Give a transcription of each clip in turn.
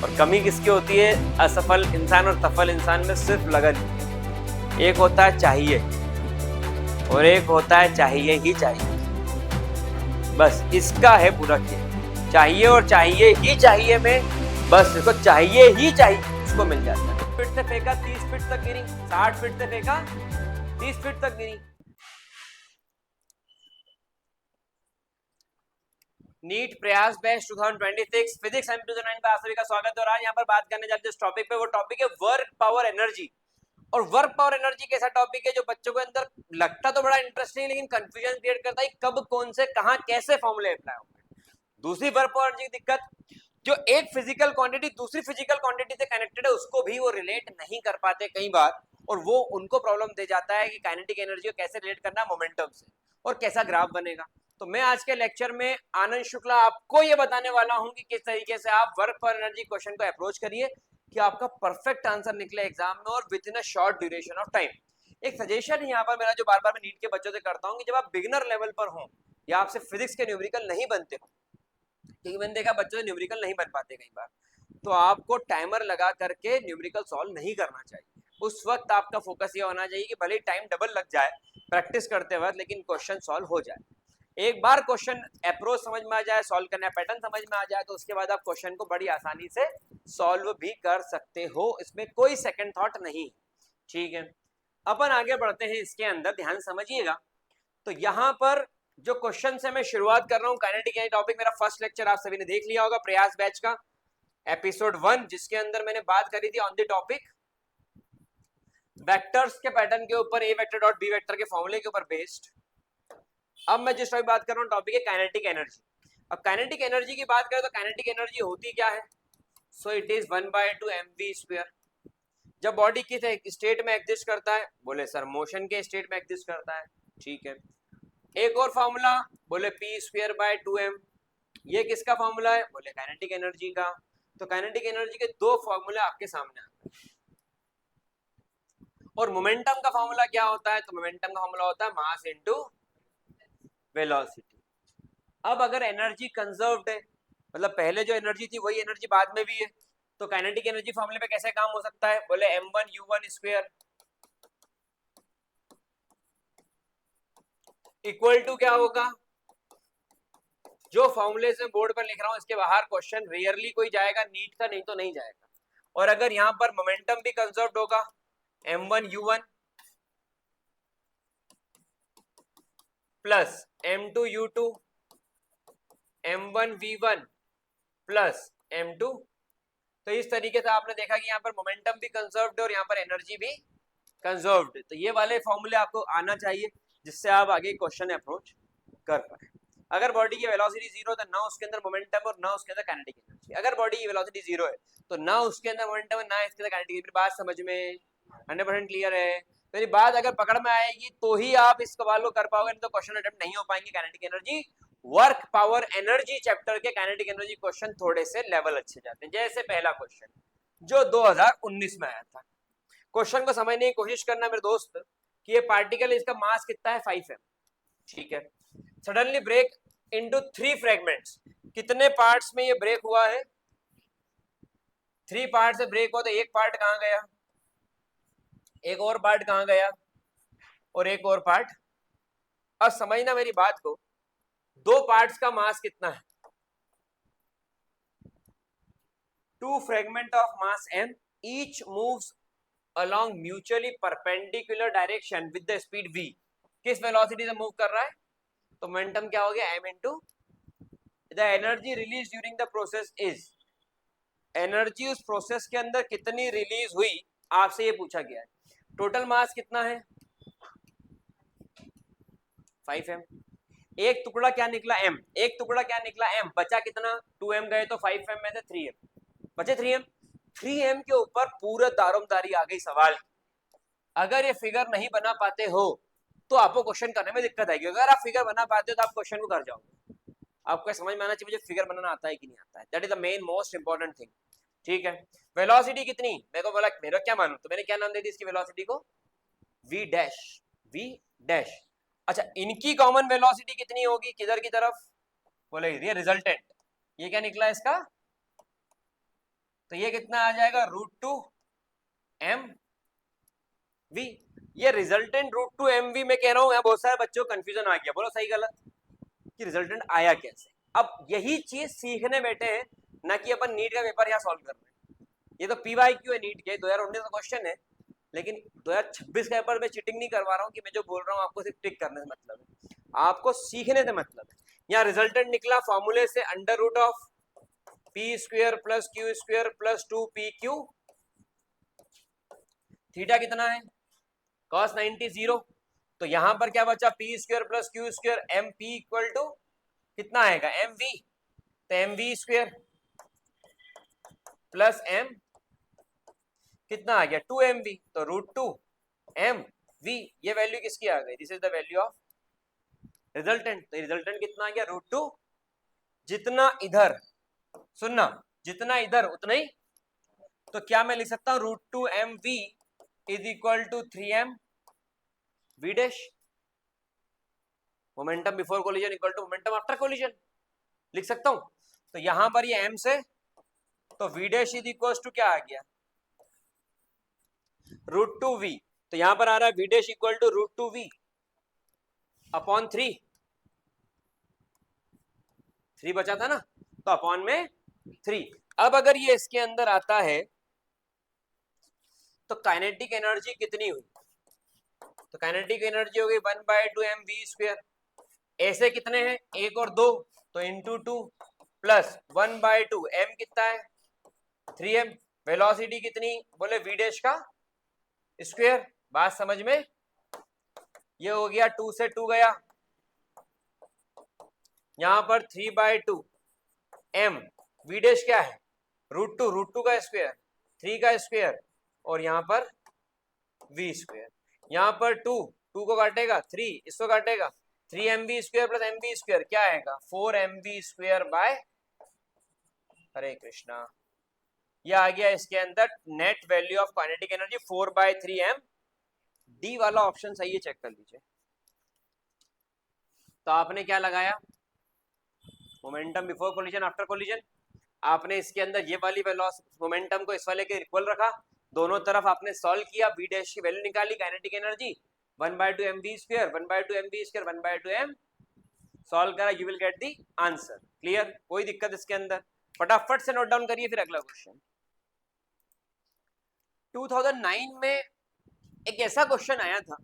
और कमी किसकी होती है? असफल इंसान और सफल इंसान में सिर्फ लगन। एक होता है चाहिए और एक होता है चाहिए ही चाहिए। बस इसका है पूरा खेल। चाहिए और चाहिए ही चाहिए में बस इसको चाहिए ही चाहिए, इसको मिल जाता है। 30 फीट से फेंका 30 फीट तक गिरी, 60 फीट से फेंका 30 फीट तक गिरी। नीट प्रयास बैच 2026 फिजिक्स M2009 पे आप सभी का स्वागत है। और आज यहाँ पर बात करने जाते हैं इस टॉपिक पे। वो टॉपिक है वर्क पावर एनर्जी। और वर्क पावर एनर्जी कैसा टॉपिक है जो बच्चों के अंदर लगता तो बड़ा इंटरेस्टिंग लेकिन कंफ्यूजन क्रिएट करता है कब कौन से कहां कैसे फॉर्मूले अप्लाई होंगे। दूसरी वर्क पावर एनर्जी की दिक्कत, जो एक फिजिकल क्वांटिटी दूसरी फिजिकल क्वांटिटी से कनेक्टेड है उसको भी वो रिलेट नहीं कर पाते कई बार, और वो उनको प्रॉब्लम दे जाता है कि काइनेटिक एनर्जी को कैसे रिलेट करना मोमेंटम से और कैसा ग्राफ बनेगा। तो मैं आज के लेक्चर में आनंद शुक्ला आपको ये बताने वाला हूं कि किस तरीके से आप वर्क पावर एनर्जी क्वेश्चन को अप्रोच करिए कि आपका परफेक्ट आंसर निकले एग्जाम में और with in a short duration of time. एक सजेशन यहाँ पर मेरा जो बार बार मैं नीट के बच्चों से करता हूँ कि जब आप बिगिनर लेवल पर हो या आपसे फिजिक्स के न्यूमेरिकल नहीं बनते हो, क्योंकि मैंने देखा बच्चों से न्यूमेरिकल नहीं बन पाते कई बार, तो आपको टाइमर लगा करके न्यूमेरिकल सॉल्व नहीं करना चाहिए। उस वक्त आपका फोकस ये होना चाहिए कि भले ही टाइम डबल लग जाए प्रैक्टिस करते वक्त, लेकिन क्वेश्चन सॉल्व हो जाए। एक बार क्वेश्चन अप्रोच समझ में आ जाए, सॉल्व करना पैटर्न समझ में आ जाए, तो उसके बाद आप क्वेश्चन को बड़ी आसानी से सॉल्व भी कर सकते हो। इसमें कोई सेकंड थॉट नहीं। ठीक है, अपन आगे बढ़ते हैं इसके अंदर, ध्यान समझिएगा। तो यहाँ पर जो क्वेश्चन से मैं शुरुआत कर रहा हूँ, काइनेटिक एनर्जी टॉपिक मेरा फर्स्ट लेक्चर आप सभी ने देख लिया होगा, प्रयास बैच का एपिसोड 1, जिसके अंदर मैंने बात करी थी ऑन द टॉपिक वेक्टर्स के पैटर्न के ऊपर, ए वेक्टर डॉट बी वेक्टर के फॉर्मूले के ऊपर बेस्ड। अब मैं जिस टॉपिक बात कर रहा हूँ टॉपिक है काइनेटिक एनर्जी। अब काइनेटिक एनर्जी की बात करें तो काइनेटिक एनर्जी होती क्या है? So it is 1/2 mv²। जब बॉडी किस स्टेट में एग्जिस्ट करता है? बोले सर मोशन के स्टेट में एग्जिस्ट करता है। ठीक है, एक और फॉर्मूला बोले p²/2m। ये किसका फॉर्मूला है? बोले काइनेटिक एनर्जी का। तो काइनेटिक एनर्जी के दो फॉर्मूले आपके सामने आते हैं। और मोमेंटम का फॉर्मूला क्या होता है? तो मोमेंटम का फॉर्मूला होता है मास इनटू वेलोसिटी। अब अगर एनर्जी कंजर्व्ड है, मतलब पहले जो एनर्जी थी वही एनर्जी बाद में भी है, तो काइनेटिक एनर्जी फॉर्मूले पे कैसे काम हो सकता है? बोले m1u1² इक्वल टू क्या होगा? जो फॉर्मूले से बोर्ड पर लिख रहा हूं इसके बाहर क्वेश्चन रेयरली कोई जाएगा नीट का, नहीं तो नहीं जाएगा। और अगर यहां पर मोमेंटम भी कंजर्व्ड होगा, m1u1 plus m2u2 m1v1 plus m2, तो इस तरीके से आपने देखा कि यहाँ पर मोमेंटम भी कंजर्व्ड है और यहाँ पर एनर्जी भी कंजर्व्ड है। तो ये वाले फॉर्मूले आपको आना चाहिए जिससे आप आगे क्वेश्चन अप्रोच कर पाए। अगर बॉडी की वेलोसिटी 0 तो ना उसके अंदर मोमेंटम और ना उसके अंदर काइनेटिक एनर्जी। अगर बॉडी की वेलोसिटी 0 है तो ना उसके अंदर मोमेंटम है ना इसके अंदर काइनेटिक एनर्जी। बात समझ में 100% क्लियर है? मेरी बात अगर पकड़ में आएगी तो ही आप इस सवाल को कर पाओगे, नहीं तो क्वेश्चन अटेम्प्ट नहीं हो पाएंगे। Kinetic energy work power energy chapter के काइनेटिक एनर्जी क्वेश्चन थोड़े से लेवल अच्छे जाते हैं। जैसे पहला क्वेश्चन जो 2019 में आया था, क्वेश्चन को समझने की कोशिश करना मेरे दोस्त कि ये पार्टिकल इसका मास कितना है? 5m। ठीक है, सडनली ब्रेक इनटू 3 फ्रेगमेंट्स। कितने पार्ट्स में ये ब्रेक हुआ है? 3 पार्ट से ब्रेक हुआ, तो एक पार्ट कहां गया, एक और पार्ट कहां गया, और एक और पार्ट। अब समझना मेरी बात को, दो पार्ट्स का मास कितना है? 2 fragment of mass m, each moves along mutually perpendicular direction with the speed v। किस वेलोसिटी से मूव कर रहा है? तो मोमेंटम क्या हो गया? m into the energy released during the process is। Energy उस प्रोसेस के अंदर कितनी रिलीज हुई आपसे ये पूछा गया है। टोटल मास कितना है? 5m। एक टुकड़ा क्या निकला? m। एक टुकड़ा क्या निकला? m। बचा कितना? 2m गए तो 5m में से 3m बचे। 3m 3m के ऊपर पूरा दारोमदारी आ गई सवाल। अगर ये फिगर नहीं बना पाते हो तो आपको क्वेश्चन करने में दिक्कत आएगी। अगर आप फिगर बना पाते हो तो आप क्वेश्चन को कर जाओगे। आपको समझ में आना चाहिए मुझे फिगर बनाना आता है कि नहीं आता है। That is the main most important thing. ठीक है, वेलोसिटी कितनी? मेरे को बोला मेरा क्या मालूम, तो मैंने क्या नाम दे दी इसकी वेलोसिटी को? v dash. v dash. अच्छा, इनकी कॉमन वेलोसिटी कितनी होगी किधर की तरफ? बोले ये रिजल्टेंट, ये क्या निकला इसका? तो ये कितना आ जाएगा √2 mv। ये रिजल्टेंट √2 mv में कह रहा हूं, यहाँ बहुत सारे बच्चों को कंफ्यूजन आ गया, बोलो सही गलत कि रिजल्टेंट आया कैसे। अब यही चीज सीखने बैठे हैं, ना कि अपन नीट का पेपर यहाँ सॉल्व कर रहे हैं। ये तो PYQ है नीट के 2019 का क्वेश्चन है, लेकिन 2026 का पेपर में चीटिंग नहीं करवा रहा हूँ कि मैं जो बोल रहा हूँ आपको सिर्फ टिक करने से मतलब है, आपको सीखने से मतलब है। यहाँ रिजल्टेंट निकला फॉर्मूले से √of p² + q² + 2pq। Theta कितना है cos 90 0। तो यहां पर क्या बचा p² + q², mp equal to कितना आएगा mv। तो mv² प्लस m कितना आ गया 2mv। तो √2 mv ये वैल्यू किसकी आ गई, this is the value of resultant. तो रिजल्टेंट कितना आ गया √2, जितना इधर सुनना जितना इधर उतना ही। तो क्या मैं लिख सकता हूं √2mv is equal to 3m v dash. Momentum before collision equal to momentum after collision लिख सकता हूं। तो यहां पर ये m से, तो v dash is equal to क्या आ गया √2v। तो यहां पर आ रहा है v dash equal to √2v upon 3 बचा था ना, तो अपॉन में 3। अब अगर ये इसके अंदर आता है तो काइनेटिक एनर्जी कितनी हुई, तो काइनेटिक एनर्जी हो गई 1/2mv²। ऐसे कितने हैं, 1 और 2, तो इंटू 2 प्लस 1/2 m कितना है 3m। वेलोसिटी कितनी बोले v डैश का स्क्वायर। बात समझ में, ये हो गया 2 से 2 गया, यहां पर 3/2 m v डैश क्या है √2 का स्क्वायर 3 का स्क्वायर और यहां पर v²। यहां पर 2 को काटेगा 3 इसको काटेगा 3mv² + mv² क्या आएगा 4mv² बाय, हरे कृष्णा। ये आ गया इसके अंदर net value of kinetic energy 4/3m। D वाला ऑप्शन सही है, चेक कर लीजिए। तो आपने क्या लगाया momentum before collision after collision, आपने इसके अंदर ये वाली मोमेंटम को इस वाले के इक्वल रखा, दोनों तरफ आपने सॉल्व किया, v डैश की वैल्यू निकाली, kinetic energy 1/2mv², 1/2mv², 1/2m solve करा, you will get the answer. Clear, कोई दिक्कत इसके अंदर, फटाफट से नोट डाउन करिए। फिर अगला क्वेश्चन 2009 में एक ऐसा क्वेश्चन आया था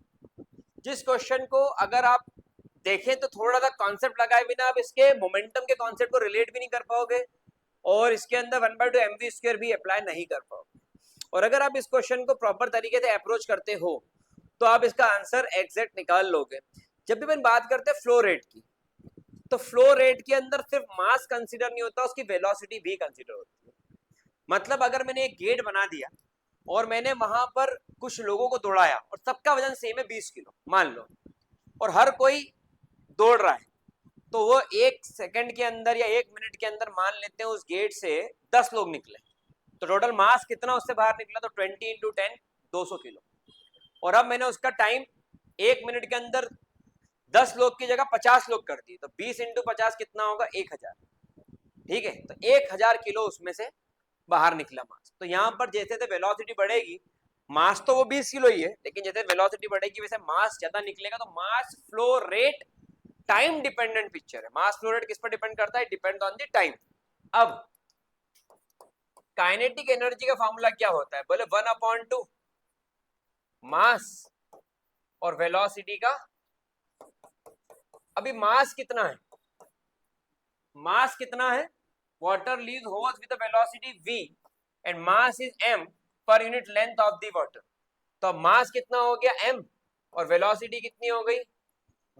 जिस क्वेश्चन को अगर आप देखें तो थोड़ा सा कॉन्सेप्ट लगाए बिना आप इसके मोमेंटम के कॉन्सेप्ट को रिलेट भी नहीं कर पाओगे और इसके अंदर 1/2mv² भी अप्लाई नहीं कर पाओगे। और अगर आप इस क्वेश्चन को प्रॉपर तरीके से अप्रोच करते हो तो आप इसका आंसर एग्जैक्ट निकाल लोगे। जब भी मैं बात करते हैं फ्लो रेट की, तो फ्लो रेट के अंदर सिर्फ मास कंसीडर नहीं होता, उसकी वेलोसिटी भी कंसीडर होती है। मतलब अगर मैंने एक गेट बना दिया और मैंने वहां पर कुछ लोगों को दौड़ाया और सबका वजन सेम है 20 किलो मान लो, और हर कोई दौड़ रहा है, तो वो 1 सेकंड के अंदर या 1 मिनट के अंदर मान लेते हैं उस गेट से 10 लोग निकले, तो टोटल मास कितना उससे बाहर निकला, तो 20 × 10 200 किलो। और अब मैंने उसका टाइम 1 मिनट के अंदर 10 लोग की जगह 50 लोग कर दिए, तो 20 × 50 कितना होगा 1000। ठीक है, तो 1000 किलो उसमें से बाहर निकला मास। तो यहाँ पर जैसे जैसे वेलोसिटी बढ़ेगी, मास तो वो 20 किलो ही है, लेकिन जैसे वेलोसिटी बढ़ेगी वैसे मास ज्यादा निकलेगा। तो mass flow rate time dependent picture है। मास फ्लो रेट किस पर डिपेंड करता है, डिपेंड ऑन द टाइम। अब काइनेटिक एनर्जी का फॉर्मूला क्या होता है, बोले 1/2 मास और वेलोसिटी का। अभी मास कितना है, मास कितना है, water leaves holes with the velocity v and mass is m per unit length of the water. तो मास कितना हो गया m और वेलोसिटी कितनी हो गई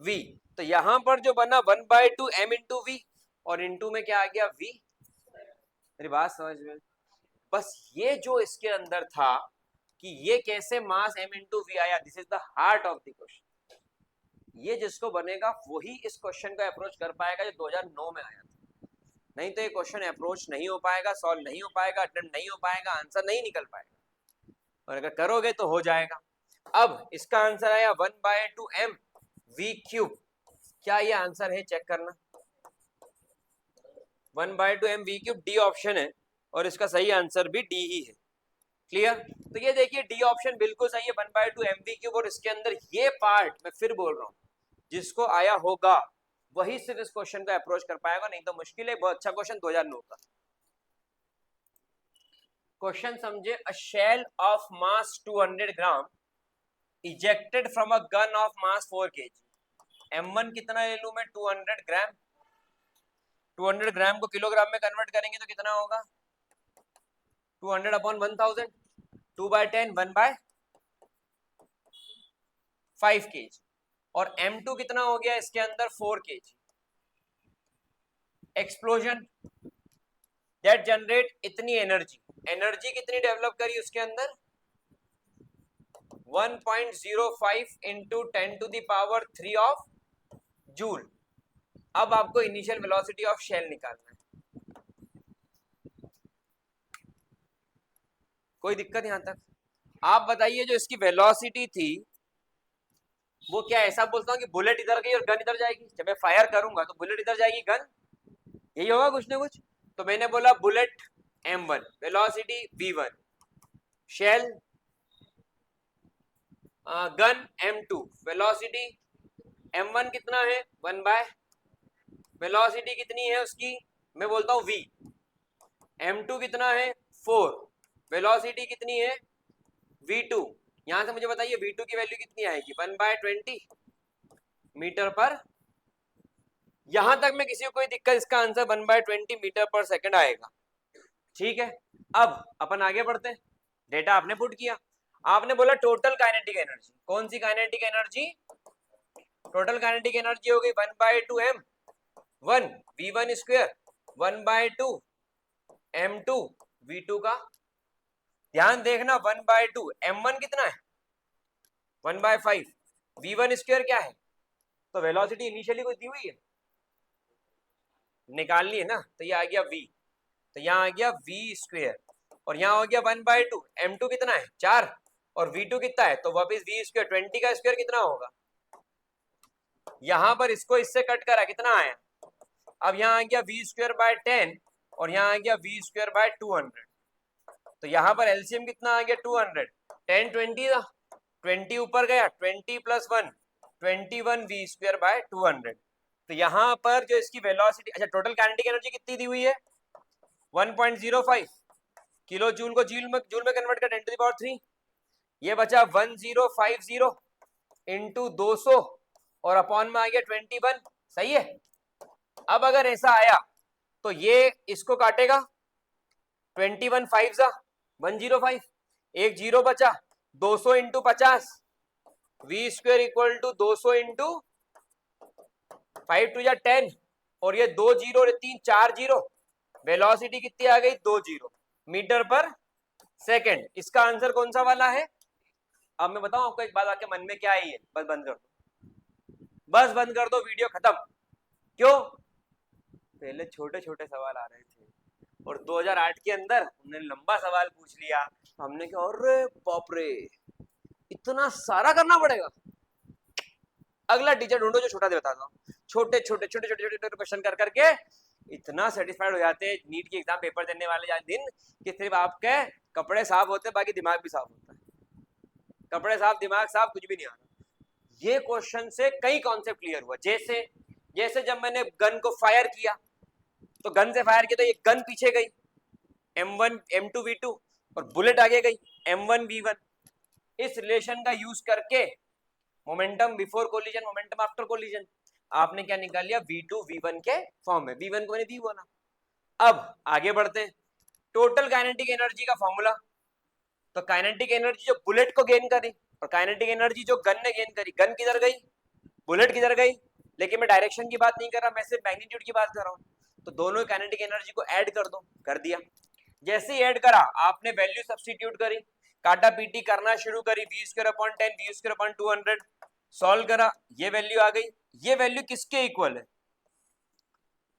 v। तो यहां पर जो बना 1/2 m × v और इनटू में क्या आ गया v। मेरी बात समझ में, बस ये जो इसके अंदर था कि ये कैसे मास m × v आया, this is the heart of the question. ये जिसको बनेगा वही इस क्वेश्चन का अप्रोच कर पाएगा जो 2009 में आया था, नहीं तो ये क्वेश्चन अप्रोच नहीं हो पाएगा, सॉल्व नहीं हो पाएगा, अटेम्प्ट नहीं हो पाएगा, आंसर नहीं निकल पाएगा। और अगर करोगे तो हो जाएगा। अब इसका आंसर आया 1/2 mv³। क्या ये आंसर है, चेक करना। 1/2 mv³ डी ऑप्शन है, और इसका सही आंसर भी डी ही है। क्लियर? तो ये देखिए डी ऑप्शन बिल्कुल सही है, 1/2 mv क्यूब। और इसके अंदर ये पार्ट मैं फिर बोल रहा हूँ, जिसको आया होगा वही सिर्फ इस क्वेश्चन को अप्रोच कर पाएगा, नहीं तो मुश्किल है। बहुत अच्छा क्वेश्चन 2009 का क्वेश्चन समझे। A shell of mass 200 gram ejected from a gun of mass 4 kg। m1 कितना ले लूं मैं? 200 ग्राम। 200 ग्राम को किलोग्राम में कन्वर्ट करेंगे तो कितना होगा? 200 अपॉन 1000, 2/10, 1/5 kg। और m2 कितना हो गया इसके अंदर? 4 kg। एक्सप्लोजन दैट जनरेट इतनी एनर्जी, एनर्जी कितनी डेवलप करी उसके अंदर? 1.05 इंटू 10⁻³ ऑफ जूल। अब आपको इनिशियल वेलोसिटी ऑफ शेल निकालना है। कोई दिक्कत यहां तक? आप बताइए, जो इसकी वेलोसिटी थी वो क्या? ऐसा बोलता हूँ कि बुलेट इधर गई और गन इधर जाएगी। जब मैं फायर करूंगा तो बुलेट इधर जाएगी, गन यही होगा कुछ ना कुछ। तो मैंने बोला bullet m1, velocity v1, shell gun m2, velocity m1 कितना है? 1/, वेलोसिटी कितनी है उसकी? मैं बोलता हूँ v। m2 कितना है? 4, वेलोसिटी कितनी है? v2। यहां से मुझे बताइए v2 की वैल्यू कितनी आएगी? 1/20 मीटर पर। यहां तक में किसी को कोई दिक्कत? इसका आंसर 1/20 मीटर पर सेकंड आएगा। ठीक है, अब अपन आगे बढ़ते हैं। डेटा आपने पुट किया, आपने बोला टोटल काइनेटिक एनर्जी। कौन सी kinetic energy? Total kinetic energy हो गई 1/2 m1 v1 square, 1/2 m2 v2 का। ध्यान देखना, 1/2 m1 कितना है? 1/5 v1 स्क्वायर क्या है? तो वेलोसिटी इनिशियली कोई दी हुई है, निकालनी है ना, तो ये आ गया v। तो यहाँ आ गया v स्क्वायर, और यहाँ हो गया 1/2 m2 कितना है? 4, और v2 कितना है? तो वापिस v स्क्वायर, 20 का स्क्वायर कितना होगा? यहां पर इसको इससे कट करा, कितना आया? अब यहाँ आ गया v स्क्वायर बाय 10, और यहाँ आ गया v स्क्वायर बाय 200। तो यहाँ पर एलसीएम कितना आ गया? 200। 10 20 था, 20 ऊपर गया, 20 + 1 21 v स्क्वायर बाय 200। तो यहाँ पर जो इसकी वेलोसिटी, अच्छा टोटल काइनेटिक एनर्जी कितनी दी हुई है? 1.05 किलो जूल को जूल में कन्वर्ट कर 10⁻³ ये बचा 1050 इंटू 200 और अपॉन में आ गया 21। सही है। अब अगर ऐसा आया तो ये इसको काटेगा, 21 5 जा 105, एक जीरो बचा, 200 into 50 v square equal to 200 into 5 2 जा 10, और ये 2 जीरो 3 4 जीरो, वेलोसिटी कितनी आ गई? 2 जीरो मीटर पर सेकंड। इसका आंसर कौन सा वाला है? अब मैं बताऊं आपको एक बात, आपके मन में क्या आई है? बस बंद कर दो, बस बंद कर दो, वीडियो खत्म। क्यों? पहले छोटे छोटे सवाल आ रहे थे और 2008 के अंदर उन्होंने लंबा सवाल पूछ लिया, हमने कहा अरे बाप रे इतना सारा करना पड़ेगा। अगला टीचर ढूंढो जो छोटा दे बताता हूँ। छोटे छोटे छोटे छोटे छोटे क्वेश्चन कर करके इतना सेटिस्फाइड हो जाते हैं नीट की एग्जाम पेपर देने वाले दिन कि सिर्फ आपके कपड़े साफ होते, बाकी दिमाग भी साफ होता है। कपड़े साफ, दिमाग साफ, कुछ भी नहीं आ रहा। ये क्वेश्चन से कई कॉन्सेप्ट क्लियर हुआ। जैसे जैसे जब मैंने गन को फायर किया, तो गन से फायर किया तो ये गन पीछे गई, m1 m2 v2, और बुलेट आगे गई, m1 v1। इस रिलेशन का यूज करके momentum before collision, momentum after collision, आपने क्या निकाल लिया? v2 v1 के फॉर्म में। v1 को मैंने v बोला। अब आगे बढ़ते हैं, टोटल काइनेटिक एनर्जी का फॉर्मूला। तो काइनेटिक एनर्जी जो बुलेट को गेन करी और काइनेटिक एनर्जी जो गन ने गेन करी, गन किधर गई? बुलेट किधर गई? लेकिन मैं डायरेक्शन की बात नहीं कर रहा, मैं सिर्फ मैग्नीट्यूड की बात कर रहा हूँ। तो दोनों काइनेटिक एनर्जी को ऐड कर दो, कर दिया। जैसे ही ऐड करा आपने वैल्यू सब्स्टिट्यूट करी, काटा पीटी करना शुरू करी, v square upon 10 v square upon 200 solve करा, ये वैल्यू आ गई। ये वैल्यू किसके इक्वल है?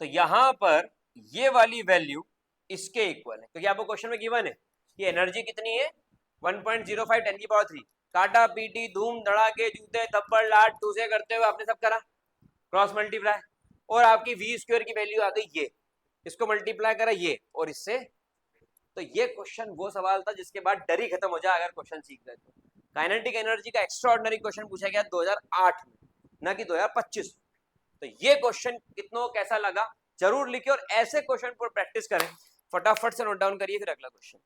तो यहां पर ये वाली वैल्यू इसके इक्वल है, क्योंकि आपको क्वेश्चन में गिवन है कि एनर्जी कितनी है? 1.05 10⁻³ काटा पीटी धूम धड़ाके जूते थप्पड़ लाट टूसे करते हुए आपने सब करा, क्रॉस मल्टीप्लाई, और आपकी v स्क्वायर की वैल्यू आ गई ये। इसको मल्टीप्लाई करा ये और इससे तो ये क्वेश्चन वो सवाल था जिसके बाद डर ही खत्म हो जाए अगर क्वेश्चन सीख गए तो। काइनेटिक एनर्जी का एक्स्ट्रा ऑर्डिनरी क्वेश्चन पूछा गया 2008 में, ना कि 2025। तो ये क्वेश्चन कितनों कैसा लगा जरूर लिखिए, और ऐसे क्वेश्चन पर प्रैक्टिस करें। फटाफट से नोट डाउन करिए। फिर अगला क्वेश्चन,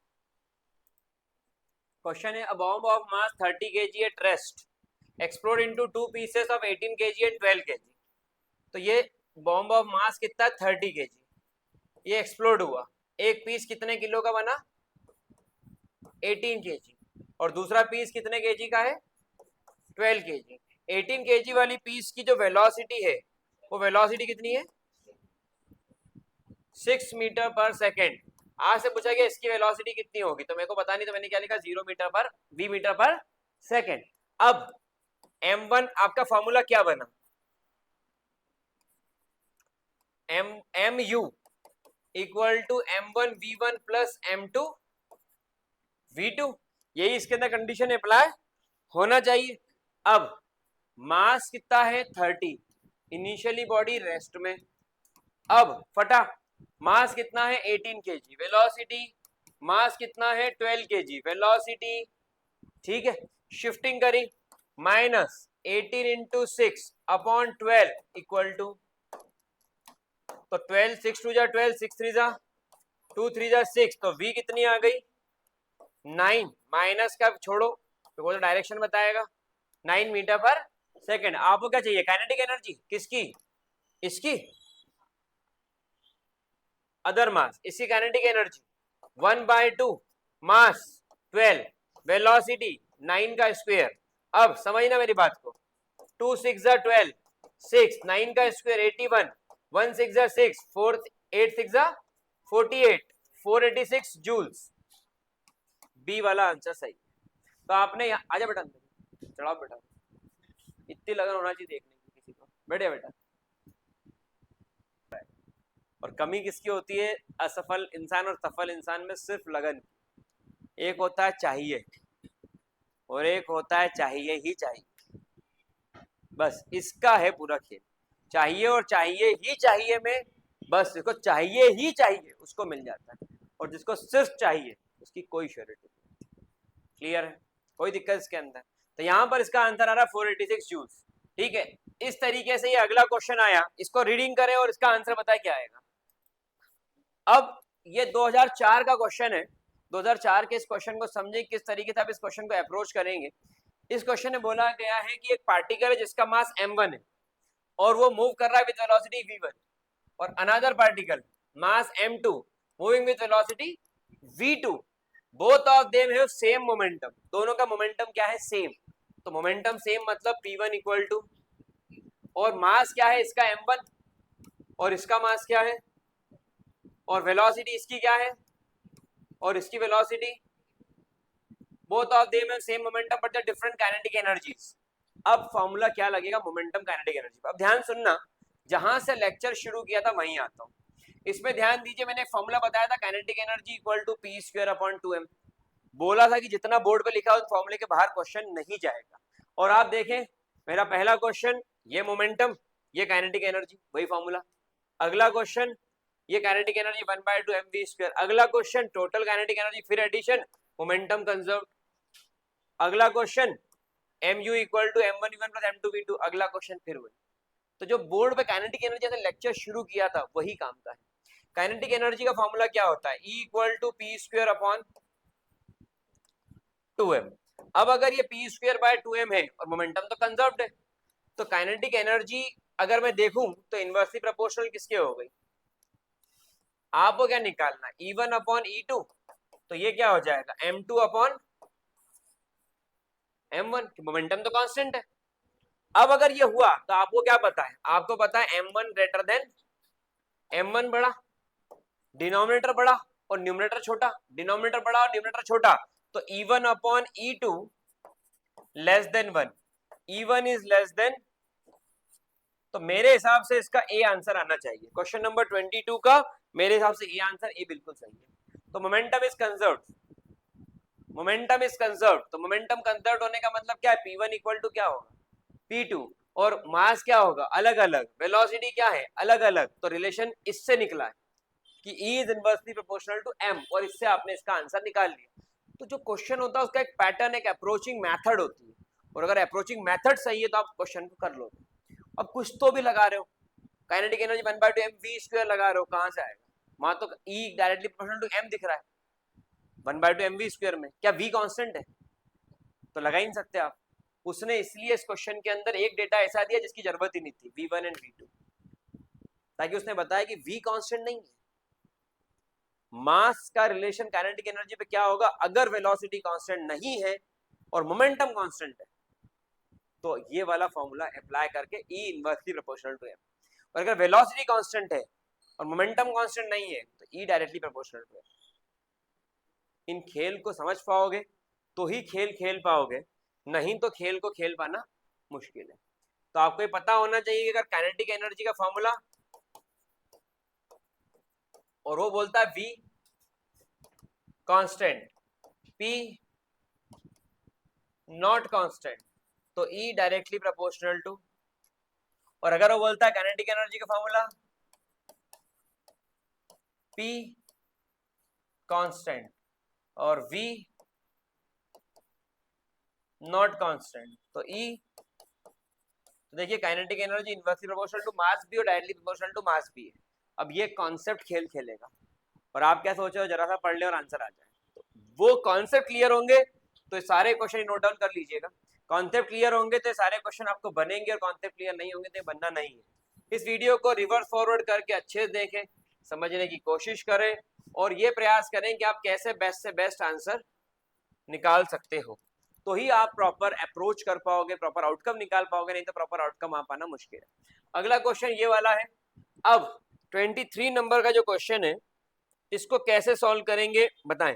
क्वेश्चन है a bomb of mass 30 kg at rest explode into 2 pieces of 18 kg and 12 kg। तो ये बॉम्ब ऑफ मास कितना 30 kg, ये एक्सप्लोड हुआ, एक पीस कितने किलो का बना 18 kg, और दूसरा पीस कितने kg का है 12 kg। 18 kg वाली पीस की जो वेलोसिटी है वो वेलोसिटी कितनी है 6 मीटर पर सेकेंड। आज से पूछा गया इसकी वेलोसिटी कितनी होगी, तो मेरे को पता नहीं, तो मैंने क्या लिखा 0 मीटर पर v मीटर पर सेकेंड। अब m1 आपका फॉर्मूला क्या बना, mu equal to m1 v1 plus m2 v2। यही इसके अंदर कंडीशन अप्लाई होना चाहिए। अब मास कितना है 30, इनिशियली बॉडी रेस्ट में। अब फटा मास कितना है 18 kg, वेलोसिटी मास कितना है 12 kg, वेलोसिटी ठीक है। शिफ्टिंग करी minus 18 into 6 upon 12 equal to, तो 12 6 2 जा 12 6 3 जा 2 3 जा 6, तो v कितनी आ गई 9, माइनस का छोड़ो तो वो डायरेक्शन बताएगा 9 मीटर पर सेकेंड। आपको क्या चाहिए काइनेटिक एनर्जी किसकी, इसकी अदर मास, इसकी काइनेटिक एनर्जी 1/2 मास 12 वेलोसिटी 9 का स्क्वायर। अब समझना मेरी बात को, 2 6 जा 12 6 9 का स्क्वायर 81 1 6 जा 6 4 8 6 जा 48 486 जूल्स। बी वाला आंसर सही। तो आपने आजा बेटा चढ़ाओ बेटा, इतनी लगन होना चाहिए देखने की किसी को, बैठे बेटा। और कमी किसकी होती है असफल इंसान और सफल इंसान में, सिर्फ लगन। एक होता है चाहिए और एक होता है चाहिए ही चाहिए, बस इसका है पूरा खेल। चाहिए और चाहिए ही चाहिए में, बस जिसको चाहिए ही चाहिए उसको मिल जाता है, और जिसको सिर्फ चाहिए उसकी कोई श्योरिटी नहीं। क्लियर है, कोई दिक्कत इसके अंदर। तो यहाँ पर इसका आंसर आ रहा है 486 जूल्स। ठीक है, इस तरीके से ये अगला क्वेश्चन आया, इसको रीडिंग करें और इसका आंसर बताए क्या आएगा। अब ये 2004 का क्वेश्चन है, 2004 के इस क्वेश्चन को समझे किस तरीके से आप इस क्वेश्चन को अप्रोच करेंगे। इस क्वेश्चन में बोला गया है कि एक पार्टिकल है जिसका मास m1 है और वो मूव कर रहा है विद वेलोसिटी v1, और another particle mass m2 moving with velocity v2। Both of them have same momentum, दोनों का मोमेंटम क्या है सेम। तो मोमेंटम सेम मतलब p1 इक्वल टू, और मास क्या है इसका m1 और इसका मास क्या है, और वेलोसिटी इसकी क्या है और इसकी velocity, both of them have same momentum but the different kinetic energies. अब फॉर्मूला क्या लगेगा मोमेंटम काइनेटिक एनर्जी। अब ध्यान सुनना, जहां से लेक्चर शुरू किया था वहीं आता हूं। इसमें ध्यान दीजिए, मैंने फॉर्मूला बताया था kinetic energy equal to P square upon 2m। बोला था कि जितना बोर्ड पे लिखा है उस फॉर्मूले के बाहर क्वेश्चन नहीं जाएगा। और आप देखें मेरा पहला क्वेश्चन, ये मोमेंटम ये काइनेटिक एनर्जी वही फॉर्मूला। अगला क्वेश्चन ये काइनेटिक एनर्जी 1/2 mv स्क्वायर। अगला क्वेश्चन टोटल काइनेटिक एनर्जी फिर एडिशन मोमेंटम कंजर्व। अगला question mu equal to m1 v1 plus m2 v2। अगला क्वेश्चन फिर वही। तो जो बोर्ड पे काइनेटिक एनर्जी से लेक्चर शुरू किया था वही काम का है। काइनेटिक एनर्जी का फॉर्मूला क्या होता है, E equal to P square upon 2m। अब अगर ये पी स्क्वायर बाय 2m है और मोमेंटम तो कंजर्व्ड है, तो काइनेटिक एनर्जी अगर मैं देखूं तो इनवर्सली प्रोपोर्शनल किसके हो गई। आपको क्या निकालना E1 अपॉन E2, तो ये क्या हो जाएगा M2 अपॉन M1, मोमेंटम तो कांस्टेंट है। अब अगर ये हुआ तो आपको क्या पता है, आपको पता है M1 ग्रेटर देन M1 बड़ा, डिनोमिनेटर बड़ा और न्यूमरेटर छोटा, डिनोमिनेटर बड़ा और न्यूमरेटर छोटा, तो E1 upon E2 less than 1, E1 is less than. तो मेरे हिसाब से इसका ए आंसर आना चाहिए। क्वेश्चन नंबर 22 का मेरे हिसाब से ए आंसर ए बिल्कुल सही है। तो momentum is conserved, momentum is conserved. तो मोमेंटम कंजर्व्ड होने का मतलब क्या है, P1 इक्वल टू क्या होगा P2, और मास क्या होगा अलग अलग, वेलोसिटी क्या है अलग अलग, तो रिलेशन इससे निकला है। कि E is inversely proportional to M, और इससे आपने इसका आंसर निकाल लिया। तो जो क्वेश्चन होता है उसका एक पैटर्न, एक अप्रोचिंग मेथड होती है, और अगर अप्रोचिंग मेथड सही है तो आप क्वेश्चन को कर लोगे। अब कुछ तो भी लगा रहे हो, काइनेटिक एनर्जी 1/2 mv स्क्वायर लगा रहे हो, कहां से आएगा? वहां तो E directly proportional to M दिख रहा है 1/2 mv स्क्वायर में, क्या V कांस्टेंट है? तो लगा ही नहीं सकते आप। उसने इसलिए इस क्वेश्चन के अंदर एक डेटा ऐसा दिया जिसकी जरूरत ही नहीं थी, V1 एंड V2, ताकि उसने बताया कि V कांस्टेंट नहीं है। मास का रिलेशन काइनेटिक एनर्जी पे क्या होगा अगर वेलोसिटी कांस्टेंट नहीं है और मोमेंटम कांस्टेंट है, तो ये वाला फॉर्मूला अप्लाई करके E inversely proportional to M। और अगर वेलोसिटी कांस्टेंट है और मोमेंटम कांस्टेंट नहीं है तो E directly proportional to M। इन खेल को समझ पाओगे तो ही खेल खेल पाओगे, नहीं तो खेल को खेल पाना मुश्किल है। तो आपको ये पता होना चाहिए कि अगर काइनेटिक एनर्जी का फॉर्मूला और वो बोलता है V constant, P not constant, तो E डायरेक्टली प्रोपोर्शनल टू, और अगर वो बोलता है काइनेटिक एनर्जी का फॉर्मूला P कांस्टेंट और V नॉट कांस्टेंट, तो E, तो देखिए kinetic energy inversely proportional to mass भी और डायरेक्टली प्रोपोर्शनल टू मास भी है। अब ये कॉन्सेप्ट खेल खेलेगा और आप क्या सोच रहे हो, जरा सा पढ़ ले और आंसर आ जाए। तो वो कॉन्सेप्ट क्लियर होंगे तो सारे क्वेश्चन नोट डाउन कर लीजिएगा, कॉन्सेप्ट क्लियर होंगे तो सारे क्वेश्चन आपको बनेंगे, और कॉन्सेप्ट क्लियर नहीं होंगे तो बनना नहीं है। इस वीडियो को रिवर्स फॉरवर्ड करके अच्छे से देखें, समझने की कोशिश करें, और ये प्रयास करें कि आप कैसे बेस्ट से बेस्ट आंसर निकाल सकते हो, तो ही आप प्रॉपर अप्रोच कर पाओगे, प्रॉपर आउटकम निकाल पाओगे, नहीं तो प्रॉपर आउटकम आ पाना मुश्किल है। अगला क्वेश्चन ये वाला है। अब 23 नंबर का जो क्वेश्चन है इसको कैसे सॉल्व करेंगे बताएं।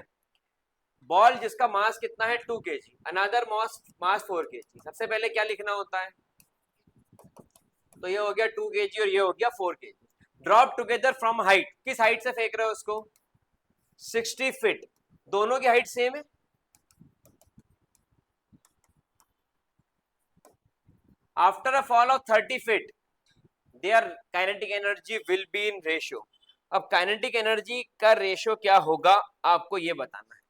बॉल जिसका मास कितना है 2 kg, अनदर मास 4 kg, सबसे पहले क्या लिखना होता है? तो ये हो गया 2 kg और ये हो गया 4 kg। Drop together from height, किस हाइट से फेंक रहे हो उसको? 60 फीट। दोनों की हाइट सेम है। After a fall of 30 feet there kinetic energy will be in ratio. अब काइनेटिक एनर्जी का रेशियो क्या होगा आपको ये बताना है।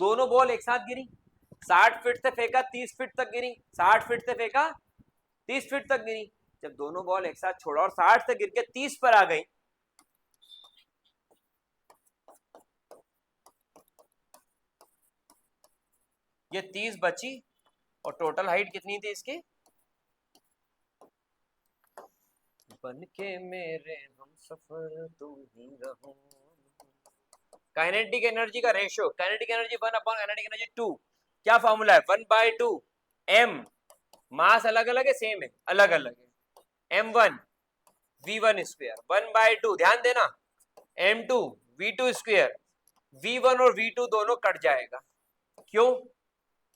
दोनों बॉल एक साथ गिरी, 60 फीट से फेंका 30 फीट तक गिरी, 60 फीट से फेंका 30 फीट तक गिरी। जब दोनों बॉल एक साथ छोड़ा और 60 से गिर के 30 पर आ गई, ये 30 बची और टोटल हाइट कितनी थी इसकी? बनके मेरे हम सफर तुम ही रहो। काइनेटिक एनर्जी का ratio, kinetic energy 1 upon kinetic energy 2, क्या फॉर्मूला है? 1/2 m, मास अलग अलग है सेम है? अलग अलग है। m1 v1 स्क्वायर 1/2, ध्यान देना, m2 v2 स्क्वायर, v1 और v2 दोनों कट जाएगा। क्यों?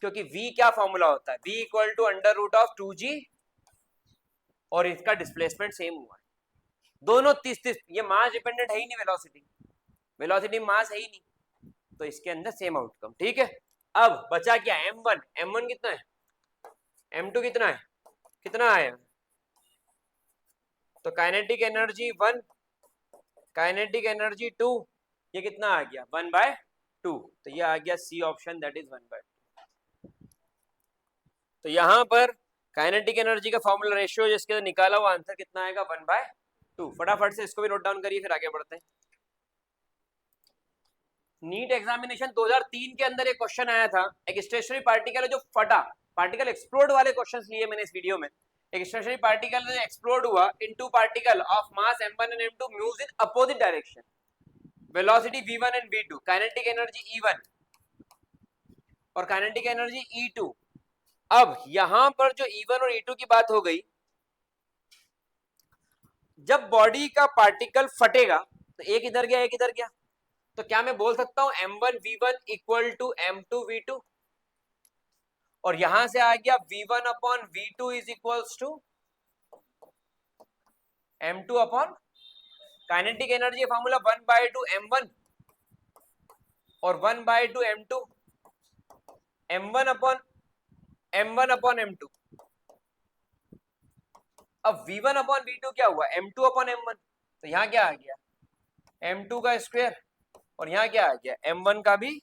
क्योंकि v क्या फॉर्मूला होता है? v equal to under root of 2g, और इसका डिस्प्लेसमेंट सेम हुआ है। दोनों 30-30, ये मास डिपेंडेंट है ही नहीं, वेलोसिटी वेलोसिटी मास है ही नहीं, तो इसके अंदर सेम आउटकम। ठीक है, अब बचा क्या? m1, m1 कितना है, m2 कितना है, कितना आया? तो काइनेटिक एनर्जी 1, काइनेटिक एनर्जी 2, ये कितना आ गया? 1/2, तो ये आ गया सी ऑप्शन, दैट इज 1/2। तो यहां पर काइनेटिक एनर्जी का फॉर्मूला रेशियो जिसके निकाला हुआ आंसर कितना आएगा? 1/2। फटाफट से इसको भी नोट डाउन करिए, फिर आगे बढ़ते हैं। नीट एग्जामिनेशन 2003 के अंदर एक क्वेश्चन आया था, एक स्टेशनरी पार्टिकल है जो फटा, पार्टिकल एक्सप्लोड वाले क्वेश्चंस लिए मैंने इस वीडियो में। एक स्टेशनरी पार्टिकल एक्सप्लोड हुआ in two particle of mass m1 and m2 moves in opposite direction, velocity v1 and v2, kinetic energy E1 और काइनेटिक एनर्जी E2। अब यहां पर जो E1 और E2 की बात हो गई, जब बॉडी का पार्टिकल फटेगा तो एक इधर गया एक इधर गया, तो क्या मैं बोल सकता हूं m1 v1 equal to m2 v2, और यहां से आ गया v1 upon v2 is equals to m2 upon kinetic energy formula 1/2 m1 और 1/2 m2, m1 अपॉन m2। अब v1 अपॉन v2 क्या हुआ? m2 अपॉन m1, तो यहां क्या आ गया? m2 का स्क्वायर, और यहाँ क्या आ गया m1 का भी,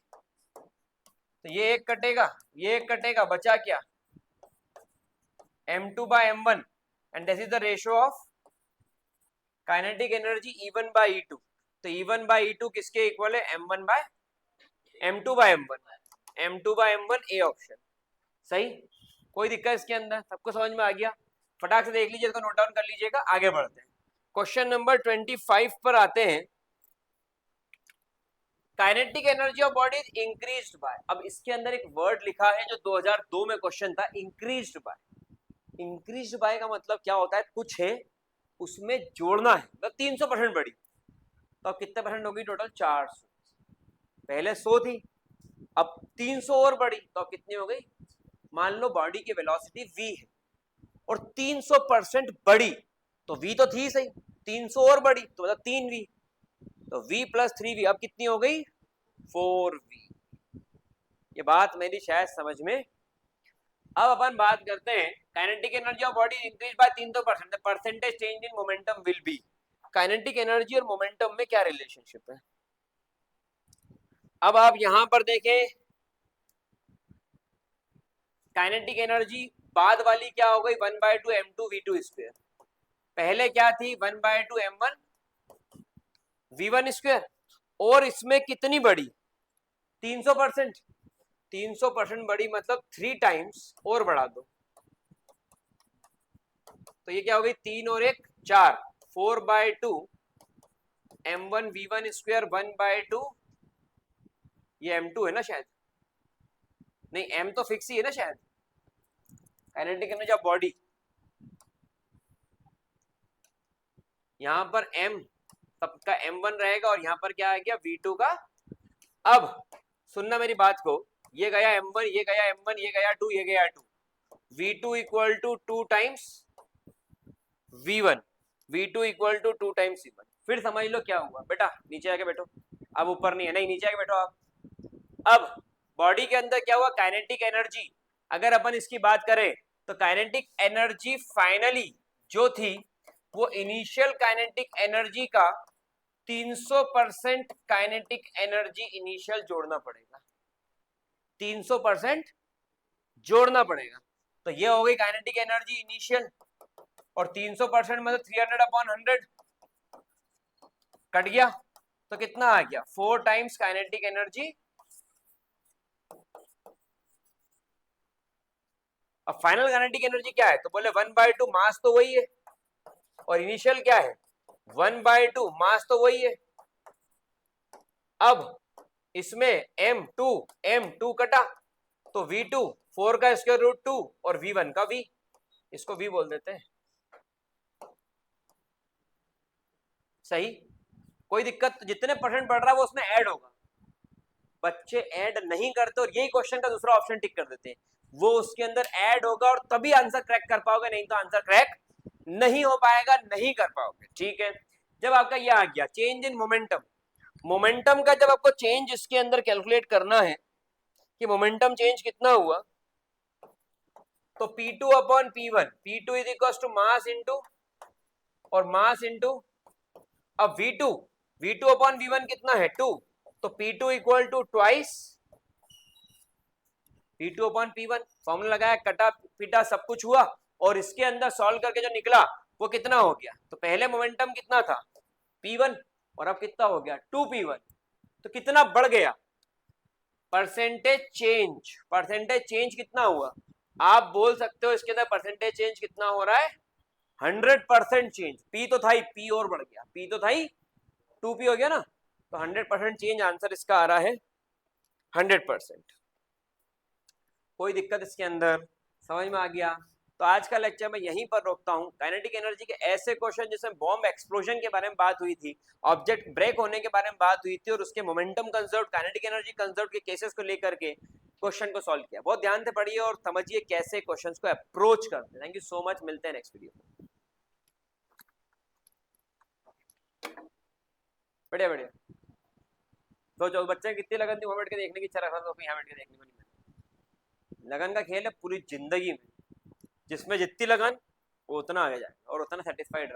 तो ये एक कटेगा, ये एक कटेगा, बचा क्या m2 by m1, and this is the ratio of kinetic energy E1 by E2। तो E1 by E2 किसके इक्वल है m1 by m2 by m1, m2 by m1 A option सही। कोई दिक्कत इसके अंदर, सबको समझ में आ गया? फटाक से देख लीजिए, इसको नोट डाउन कर लीजिएगा, आगे बढ़ते हैं। क्वेश्चन नंबर 25 पर आते हैं। Kinetic energy of body is increased by, अब इसके अंदर एक वर्ड लिखा है जो 2002 में क्वेश्चन था, इंक्रीज्ड बाय। इंक्रीज्ड बाय का मतलब क्या होता है, कुछ है उसमें जोड़ना है, मतलब 300% बढ़ी, तो अब कितने परसेंट होगी टोटल 400, पहले 100 थी अब 300 और बढ़ी, तो अब कितनी हो गई, मान लो बॉडी की वेलोसिटी v है और 300% बढ़ी, तो v तो थी सही, 300 और बढ़ी तो मतलब 3v, तो v प्लस 3v अब कितनी हो गई 4v। ये बात मेरी शायद समझ में। अब अपन बात करते हैं kinetic energy of body increase by 300%, percentage change in momentum will be. Kinetic energy और मोमेंटम में क्या रिलेशनशिप है, अब आप यहां पर देखें, काइनेटिक एनर्जी बाद वाली क्या हो गई 1/2 m2 v2 स्क्वायर, पहले क्या थी 1/2 m1 v1 स्क्वायर, और इसमें कितनी बड़ी 300%, 300% बड़ी मतलब 3 टाइम्स और बढ़ा दो, तो ये क्या हो गई 3 और 1 4, 4/2 m1 v1 स्क्वायर 1/2, ये m2 है ना शायद, नहीं m तो फिक्स ही है ना शायद, काइनेटिक एनर्जी ऑफ बॉडी, यहां पर m सबका m1 रहेगा और यहां पर क्या आ गया v2 का। अब सुनना मेरी बात को, ये गया m1, ये गया m1, ये गया 2, ये गया 2, v2 equal to 2 times v1, v2 equal to 2 times v1। फिर समझ लो क्या हुआ, बेटा नीचे आके बैठो, अब ऊपर नहीं है, नहीं नीचे आके बैठो आप। अब बॉडी के अंदर क्या हुआ, काइनेटिक एनर्जी, अगर अपन इसकी बात करें तो काइनेटिक एनर्जी फाइनली जो थी वो इनिशियल काइनेटिक एनर्जी का 300% काइनेटिक एनर्जी इनिशियल जोड़ना पड़ेगा, 300% जोड़ना पड़ेगा, तो ये हो गई काइनेटिक एनर्जी इनिशियल, और 300% मतलब 300/100 कट गया, तो कितना आ गया 4 टाइम्स काइनेटिक एनर्जी। अब फाइनल काइनेटिक एनर्जी क्या है, तो बोले 1/2 मास तो वही है, और इनिशियल क्या है 1/2 मास तो वही है। अब इसमें m2 कटा, तो v2 4 का स्क्वायर रूट 2 और v1 का v, इसको v बोल देते हैं, सही। कोई दिक्कत, जितने परसेंट बढ़ रहा है वो उसमें ऐड होगा, बच्चे ऐड नहीं करते और यही क्वेश्चन का दूसरा ऑप्शन टिक कर देते हैं, वो उसके अंदर ऐड होगा और तभी आंसर क्रैक कर पाओगे, नहीं तो आंसर क्रैक नहीं हो पाएगा, नहीं कर पाओगे, ठीक है। जब आपका ये आ गया चेंज इन मोमेंटम, मोमेंटम का जब आपको चेंज इसके अंदर कैलकुलेट करना है कि मोमेंटम चेंज कितना हुआ, तो P2 upon P1, P2 is equal to mass into और मास इंटू, अब V2 अपॉन V1 कितना है 2, तो P2 equal to twice P2 upon P1, formula लगाया, कटा पीटा सब कुछ हुआ, और इसके अंदर सॉल्व करके जो निकला वो कितना हो गया, तो पहले मोमेंटम कितना था P1 और अब कितना हो गया 2P1, तो कितना बढ़ गया परसेंटेज चेंज, परसेंटेज चेंज कितना हुआ, आप बोल सकते हो इसके अंदर परसेंटेज चेंज कितना हो रहा है 100% चेंज, P तो था ही, P और बढ़ गया, P तो था ही 2P हो गया ना, तो 100% चेंज आंसर इसका आ रहा है 100%। कोई दिक्कत इसके अंदर, समझ में आ गया? तो आज का लेक्चर मैं यहीं पर रोकता हूँ। काइनेटिक एनर्जी के ऐसे क्वेश्चन जिसमें बॉम्ब एक्सप्लोजन के बारे में बात हुई थी, ऑब्जेक्ट ब्रेक होने के बारे में बात हुई थी, और उसके momentum conserve, kinetic energy conserve के केसेस को लेकर के क्वेश्चन को सॉल्व किया। बहुत ध्यान से पढ़िए और समझिए कैसे क्वेश्चन को अप्रोच करते हैं। थैंक यू सो मच, मिलते हैं नेक्स्ट वीडियो में। बढ़िया बढ़िया, तो बच्चे कितनी लगन थी वहां बैठ के देखने की इच्छा रखा था, यहाँ बैठ के देखने को नहीं मिला। लगन का खेल है पूरी जिंदगी में, जिसमें जितनी लगन वो उतना आगे जाए और उतना सेटिस्फाइड